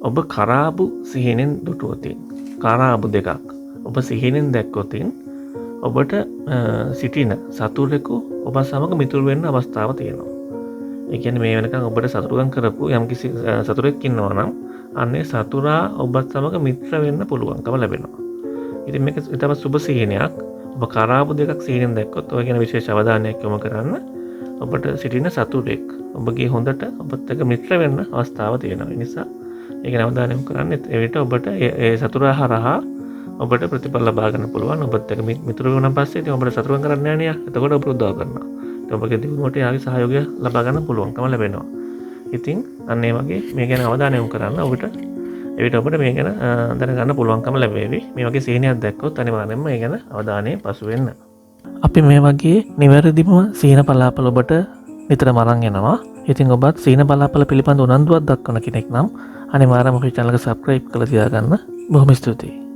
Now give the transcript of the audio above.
ඔබ කරාබු සිහිනෙන් දුටුවතින් කරාබු දෙකක් ඔබ සිහිනෙන් දැක්කොතින් ඔබට සිටින සතුරෙකු ඔබ සමග මිතුරු වෙන්න අවස්ථාව තියෙනවා. ඒ කියන්නේ මේ වෙනකන් ඔබට සතුරුකම් කරපු යම්කිසි සතුරෙක් ඉන්නවා නම් අන්නේ සතුරා ඔබත් සමග මිත්‍ර වෙන්න පුළුවන්කම ලැබෙනවා. ඉතින් මේක ඊටම සුබ සිහිනයක්. ඔබ කරාබු දෙකක් සිහිනෙන් දැක්කොත් ඔය කියන විශේෂ අවධානයක් යොමු කරන්න. ඔබට සිටින සතුරෙක් ඔබගේ හොඳට ඔබත් එක්ක මිත්‍ර වෙන්න අවස්ථාව තියෙනවා. ඒ නිසා ඒක අවධානය යොමු කරන්න. ඒ විට ඔබට ඒ සතුරා හරහා ඔබට ප්‍රතිඵල ලබා ගන්න පුළුවන්. ඔබත් එක්ක මිතුරු වුණාන් පස්සේ ඉතින් ඔබට සතුරුකම් කරන්න යන්නේ නැහැ. එතකොට ඔබ උදව් කරනවා. ඒත් ඔබගේ දිනුවට යාගේ සහයෝගය ලබා ගන්න පුළුවන්කම ලැබෙනවා. ඉතින් අන්න ඒ වගේ මේ ගැන අවධානය යොමු කරන්න. ඔබට ඒ විට ඔබට මේ ගැන දැනගන්න පුළුවන්කම ලැබෙවි. මේ වගේ සීනයක් දැක්කොත් අනිවාර්යෙන්ම ඒ ගැන අවධානය පසු වෙන්න. අපි මේ වගේ නිවැරදිම සීන පලාපල ඔබට නිතරම අරන් යනවා. ඉතින් ඔබත් සීන පලාපල පිළිබඳ උනන්දුවක් දක්වන කෙනෙක් නම් අනිවාර්යයෙන්ම අපේ channel එක subscribe කරලා තියාගන්න. බොහොම ස්තුතියි.